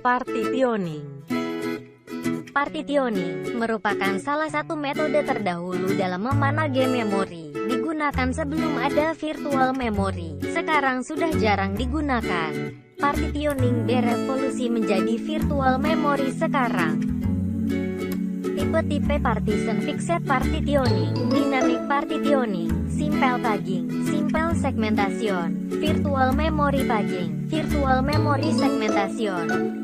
Partitioning. Partitioning merupakan salah satu metode terdahulu dalam memanage memori. Digunakan sebelum ada virtual memory. Sekarang sudah jarang digunakan. Partitioning berevolusi menjadi virtual memory sekarang. Tipe-tipe partition: fixed partitioning, dynamic partitioning, simple paging, simple segmentation, virtual memory paging, virtual memory segmentation.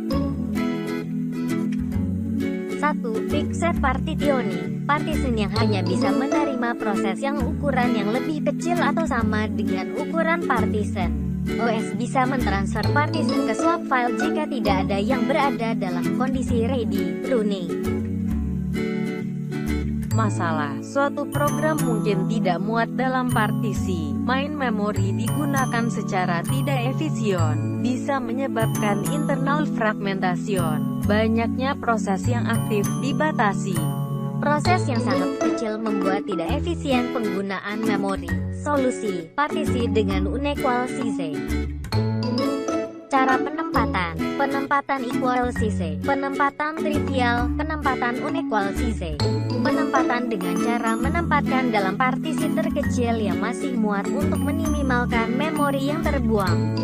1. Fixed partitioning, partition yang hanya bisa menerima proses yang ukuran yang lebih kecil atau sama dengan ukuran partition. OS bisa mentransfer partition ke swap file jika tidak ada yang berada dalam kondisi ready running. Masalah, suatu program mungkin tidak muat dalam partisi. Main memori digunakan secara tidak efisien, bisa menyebabkan internal fragmentation. Banyaknya proses yang aktif dibatasi. Proses yang sangat kecil membuat tidak efisien penggunaan memori. Solusi, partisi dengan unequal size. Cara penempatan. Penempatan equal size, penempatan trivial, penempatan unequal size. Penempatan dengan cara menempatkan dalam partisi terkecil yang masih muat untuk meminimalkan memori yang terbuang.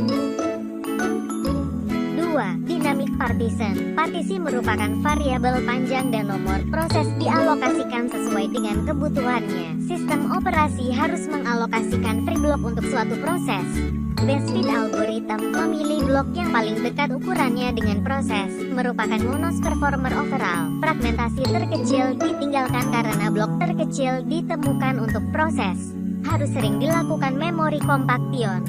2. Dynamic partition. Partisi merupakan variabel panjang dan nomor proses dialokasikan sesuai dengan kebutuhannya. Sistem operasi harus mengalokasikan free block untuk suatu proses. Best fit algorithm memilih blok yang paling dekat ukurannya dengan proses, merupakan monos performer overall. Fragmentasi terkecil ditinggalkan karena blok terkecil ditemukan untuk proses. Harus sering dilakukan memory compaction.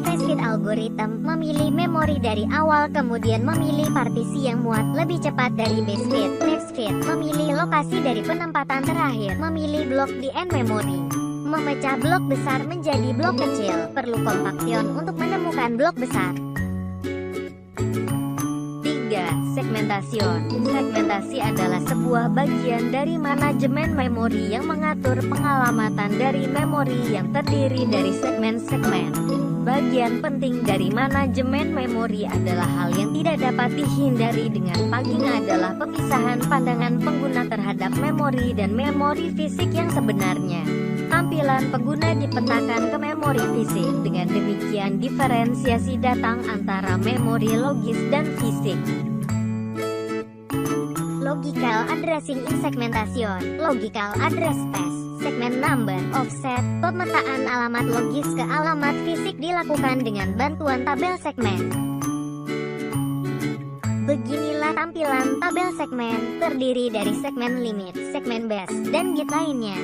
Fast fit algorithm memilih memori dari awal kemudian memilih partisi yang muat lebih cepat dari best fit. Next fit memilih lokasi dari penempatan terakhir, memilih blok di end memory. Memecah blok besar menjadi blok kecil, perlu compaction untuk menemukan blok besar. 3. Segmentation. Segmentasi adalah sebuah bagian dari manajemen memori yang mengatur pengalamatan dari memori yang terdiri dari segmen-segmen. Bagian penting dari manajemen memori adalah hal yang tidak dapat dihindari dengan paging adalah pemisahan pandangan pengguna terhadap memori dan memori fisik yang sebenarnya. Tampilan pengguna dipetakan ke memori fisik, dengan demikian diferensiasi datang antara memori logis dan fisik. Logical addressing in segmentation, logical address space, segment number, offset, pemetaan alamat logis ke alamat fisik dilakukan dengan bantuan tabel segmen. Beginilah tampilan tabel segmen, terdiri dari segmen limit, segmen base, dan git lainnya.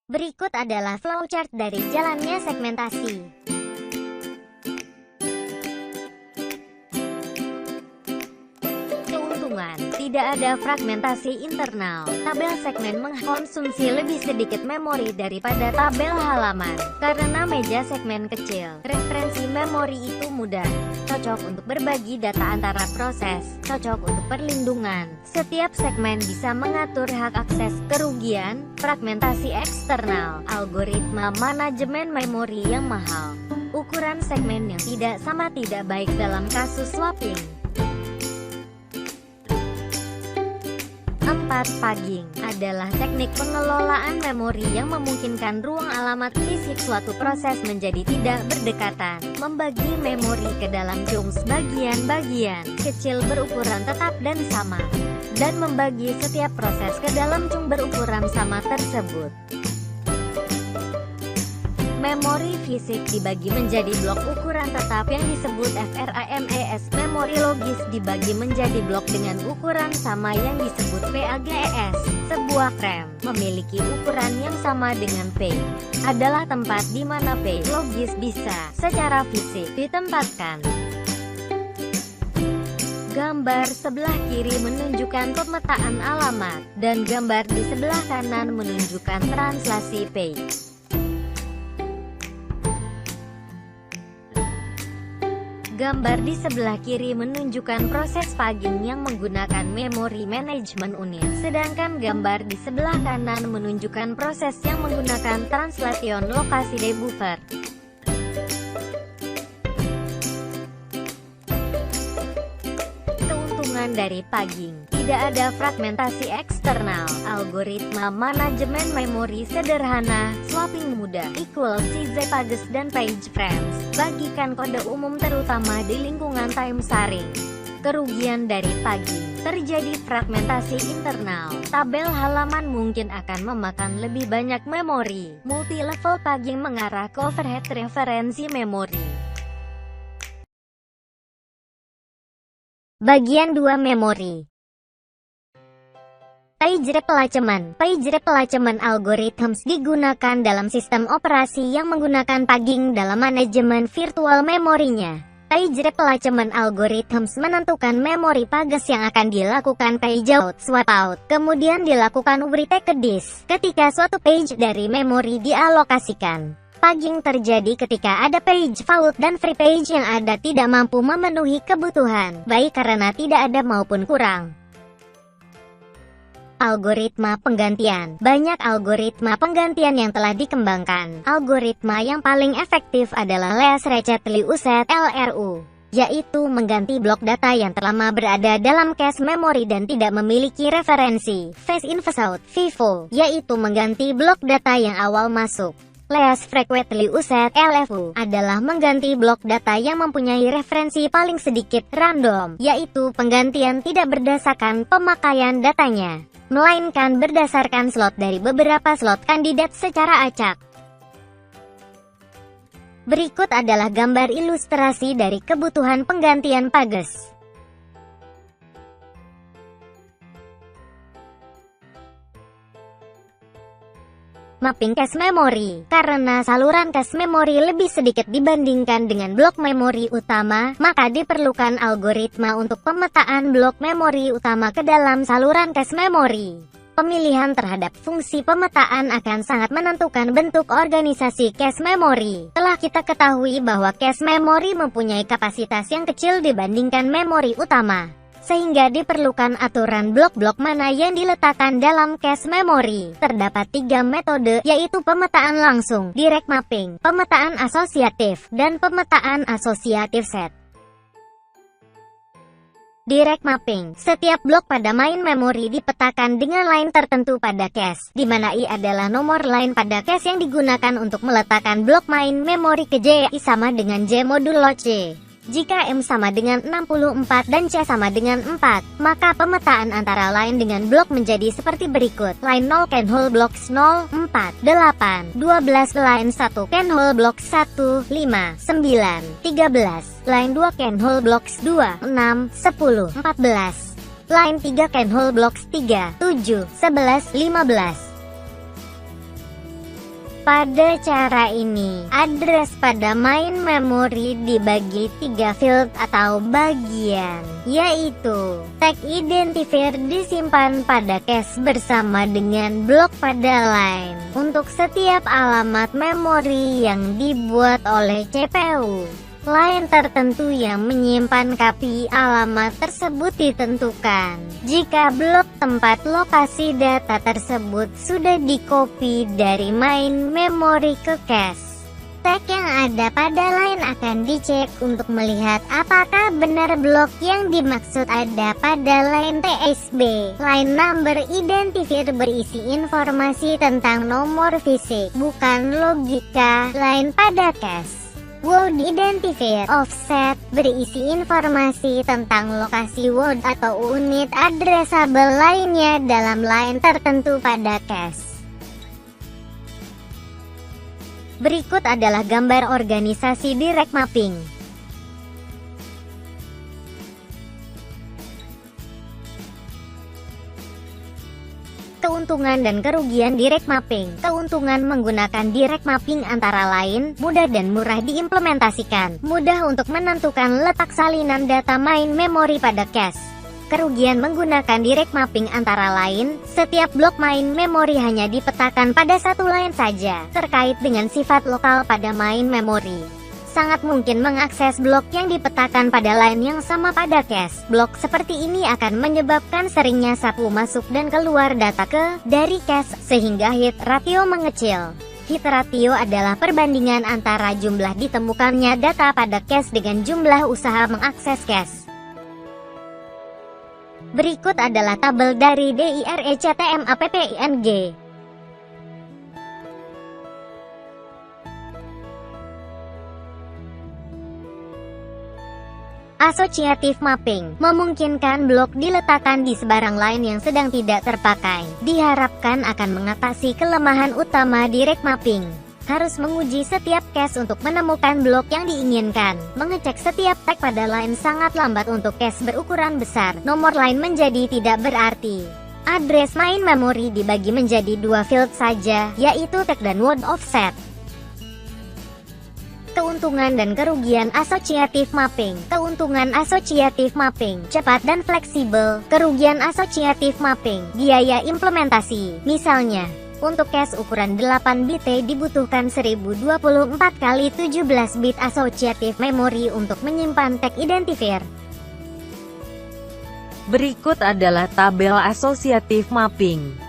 Berikut adalah flowchart dari jalannya segmentasi. Keuntungan, tidak ada fragmentasi internal. Tabel segmen mengkonsumsi lebih sedikit memori daripada tabel halaman. Karena meja segmen kecil, referensi memori itu mudah. Cocok untuk berbagi data antara proses, cocok untuk perlindungan. Setiap segmen bisa mengatur hak akses, kerugian, fragmentasi eksternal, algoritma manajemen memori yang mahal. Ukuran segmen yang tidak sama tidak baik dalam kasus swapping. 4. Paging adalah teknik pengelolaan memori yang memungkinkan ruang alamat fisik suatu proses menjadi tidak berdekatan, membagi memori ke dalam chunks bagian-bagian kecil berukuran tetap dan sama, dan membagi setiap proses ke dalam chunk berukuran sama tersebut. Memori fisik dibagi menjadi blok ukuran tetap yang disebut FRAMES. Memori logis dibagi menjadi blok dengan ukuran sama yang disebut PAGES. Sebuah RAM memiliki ukuran yang sama dengan P. Adalah tempat di mana P logis bisa secara fisik ditempatkan. Gambar sebelah kiri menunjukkan pemetaan alamat, dan gambar di sebelah kanan menunjukkan translasi P. Gambar di sebelah kiri menunjukkan proses paging yang menggunakan memory management unit, sedangkan gambar di sebelah kanan menunjukkan proses yang menggunakan translation lokasi debuffer. keuntungan dari pagging. Tidak ada fragmentasi eksternal, algoritma manajemen memori sederhana, swapping mudah, CZ Pages dan page frames. Bagikan kode umum terutama di lingkungan time sharing. Kerugian dari pagging: terjadi fragmentasi internal. Tabel halaman mungkin akan memakan lebih banyak memori. Multi-level pagging mengarah ke overhead referensi memori. Bagian 2 memori. Page replacement algorithms digunakan dalam sistem operasi yang menggunakan pagging dalam manajemen virtual memorinya. Page replacement algorithms menentukan memori pages yang akan dilakukan page out, swap out, kemudian dilakukan write ke disk ketika suatu page dari memori dialokasikan. Pagging terjadi ketika ada page fault dan free page yang ada tidak mampu memenuhi kebutuhan, baik karena tidak ada maupun kurang. Algoritma penggantian. Banyak algoritma penggantian yang telah dikembangkan. Algoritma yang paling efektif adalah Least Recently Used (LRU), yaitu mengganti blok data yang terlama berada dalam cache memori dan tidak memiliki referensi. Phase in phase out (FIFO), yaitu mengganti blok data yang awal masuk. Least Frequently Used (LFU) adalah mengganti blok data yang mempunyai referensi paling sedikit random, yaitu penggantian tidak berdasarkan pemakaian datanya, melainkan berdasarkan slot dari beberapa slot kandidat secara acak. Berikut adalah gambar ilustrasi dari kebutuhan penggantian pages. Mapping cache memori. Karena saluran cache memori lebih sedikit dibandingkan dengan blok memori utama, maka diperlukan algoritma untuk pemetaan blok memori utama ke dalam saluran cache memori. Pemilihan terhadap fungsi pemetaan akan sangat menentukan bentuk organisasi cache memori. Telah kita ketahui bahwa cache memori mempunyai kapasitas yang kecil dibandingkan memori utama, sehingga diperlukan aturan blok-blok mana yang diletakkan dalam cache memori. Terdapat 3 metode, yaitu pemetaan langsung, direct mapping, pemetaan asosiatif, dan pemetaan asosiatif set. Direct mapping. Setiap blok pada main memori dipetakan dengan line tertentu pada cache, di mana I adalah nomor line pada cache yang digunakan untuk meletakkan blok main memori ke J. I sama dengan J modulo C. Jika M sama dengan 64 dan C sama dengan 4, maka pemetaan antara line dengan blok menjadi seperti berikut. Line 0 can hold blocks 0, 4, 8, 12. Line 1 can hold blocks 1, 5, 9, 13. Line 2 can hold blocks 2, 6, 10, 14. Line 3 can hold blocks 3, 7, 11, 15. Pada cara ini, address pada main memori dibagi 3 field atau bagian, yaitu tag identifier disimpan pada cache bersama dengan blok pada line untuk setiap alamat memori yang dibuat oleh CPU. Line tertentu yang menyimpan copy alamat tersebut ditentukan jika blok tempat lokasi data tersebut sudah di-copy dari main memori ke cache. Tag yang ada pada line akan dicek untuk melihat apakah benar blok yang dimaksud ada pada line TSB. Line number identifier berisi informasi tentang nomor fisik, bukan logika. Line pada cache. Word identifier offset berisi informasi tentang lokasi word atau unit addressable lainnya dalam line tertentu pada cache. Berikut adalah gambar organisasi direct mapping. Keuntungan dan kerugian direct mapping. Keuntungan menggunakan direct mapping antara lain, mudah dan murah diimplementasikan, mudah untuk menentukan letak salinan data main memori pada cache. Kerugian menggunakan direct mapping antara lain, setiap blok main memori hanya dipetakan pada satu line saja, terkait dengan sifat lokal pada main memori. Sangat mungkin mengakses blok yang dipetakan pada line yang sama pada cache. Blok seperti ini akan menyebabkan seringnya sapu masuk dan keluar data dari cache, sehingga hit ratio mengecil. Hit ratio adalah perbandingan antara jumlah ditemukannya data pada cache dengan jumlah usaha mengakses cache. Berikut adalah tabel dari DIRECTMAPPING. Associative mapping memungkinkan blok diletakkan di sebarang lain yang sedang tidak terpakai. Diharapkan akan mengatasi kelemahan utama direct mapping. Harus menguji setiap cache untuk menemukan blok yang diinginkan. Mengecek setiap tag pada line sangat lambat untuk cache berukuran besar. Nomor line menjadi tidak berarti. Address main memory dibagi menjadi dua field saja, yaitu tag dan word offset. Keuntungan dan kerugian associative mapping. Keuntungan associative mapping, cepat dan fleksibel. Kerugian associative mapping, biaya implementasi. Misalnya, untuk cache ukuran 8 bit dibutuhkan 1024 kali 17 bit associative memory untuk menyimpan tag identifier. Berikut adalah tabel associative mapping.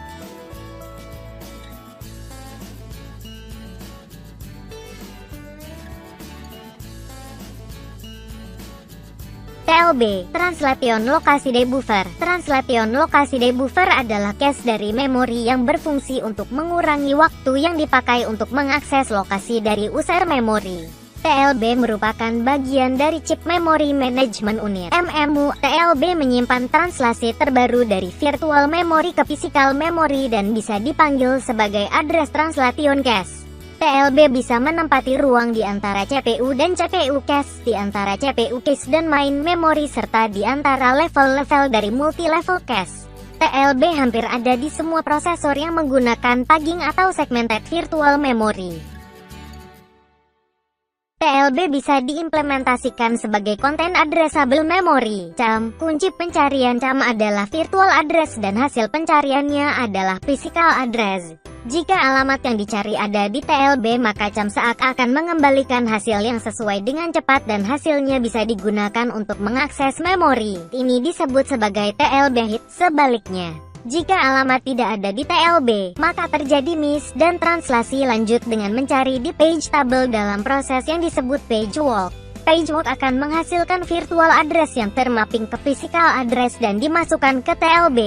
TLB, Translation Locacy Buffer. Translation Locacy Buffer adalah cache dari memori yang berfungsi untuk mengurangi waktu yang dipakai untuk mengakses lokasi dari user memori. TLB merupakan bagian dari Chip Memory Management Unit (MMU). TLB menyimpan translasi terbaru dari virtual memory ke physical memory dan bisa dipanggil sebagai address translation cache. TLB bisa menempati ruang di antara CPU dan CPU cache, di antara CPU cache dan main memory, serta di antara level-level dari multi-level cache. TLB hampir ada di semua prosesor yang menggunakan tagging atau segmented virtual memory. TLB bisa diimplementasikan sebagai Content Addressable Memory (CAM). Kunci pencarian CAM adalah virtual address dan hasil pencariannya adalah physical address. Jika alamat yang dicari ada di TLB, maka CAM seakan mengembalikan hasil yang sesuai dengan cepat dan hasilnya bisa digunakan untuk mengakses memori. Ini disebut sebagai TLB hit. Sebaliknya, jika alamat tidak ada di TLB, maka terjadi miss dan translasi lanjut dengan mencari di page table dalam proses yang disebut page walk. Page walk akan menghasilkan virtual address yang termapping ke physical address dan dimasukkan ke TLB.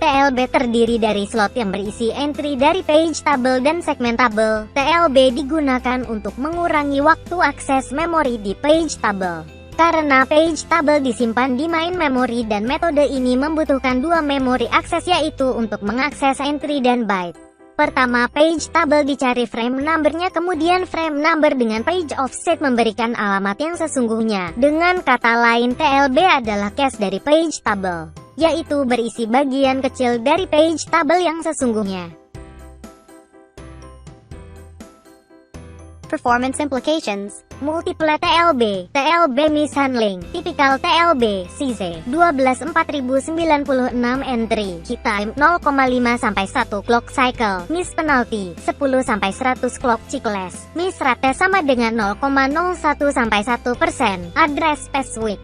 TLB terdiri dari slot yang berisi entry dari page table dan segment table. TLB digunakan untuk mengurangi waktu akses memori di page table. Karena page table disimpan di main memory dan metode ini membutuhkan dua memori akses, yaitu untuk mengakses entry dan byte. Pertama, page table dicari frame number-nya, kemudian frame number dengan page offset memberikan alamat yang sesungguhnya. Dengan kata lain, TLB adalah cache dari page table, yaitu berisi bagian kecil dari page table yang sesungguhnya. Performance implications. Multiple TLB. TLB mishandling. Typical TLB CZ 124096 entry. Key time 0,5 sampai 1 clock cycle. Miss penalty 10 sampai 100 clock cycles. Miss rate sama dengan 0,01 sampai 1%. Address space weak.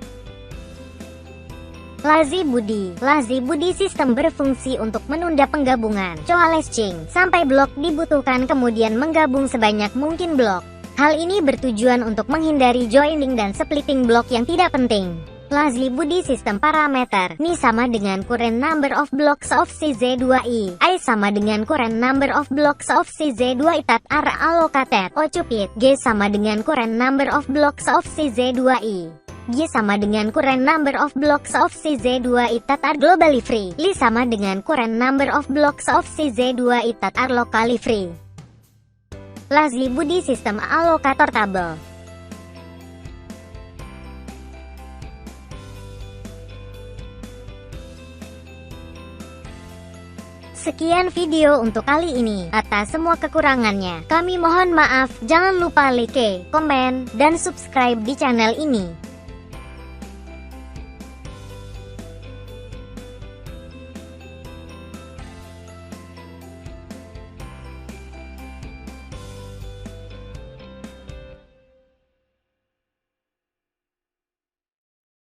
Lazy Body. Lazy Body sistem berfungsi untuk menunda penggabungan coalescing sampai blok dibutuhkan, kemudian menggabung sebanyak mungkin blok. Hal ini bertujuan untuk menghindari joining dan splitting blok yang tidak penting. Lazy Body sistem parameter Ni sama dengan current number of blocks of CZ2I. I sama dengan current number of blocks of CZ2I that are allocated. Ocupit. G sama dengan current number of blocks of CZ2I. G sama dengan current number of blocks of CZ2I that are globally free. Li sama dengan current number of blocks of CZ2I that are locally free. Lazy Body System Allocator Table. Sekian video untuk kali ini. Atas semua kekurangannya, kami mohon maaf. Jangan lupa like, komen, dan subscribe di channel ini.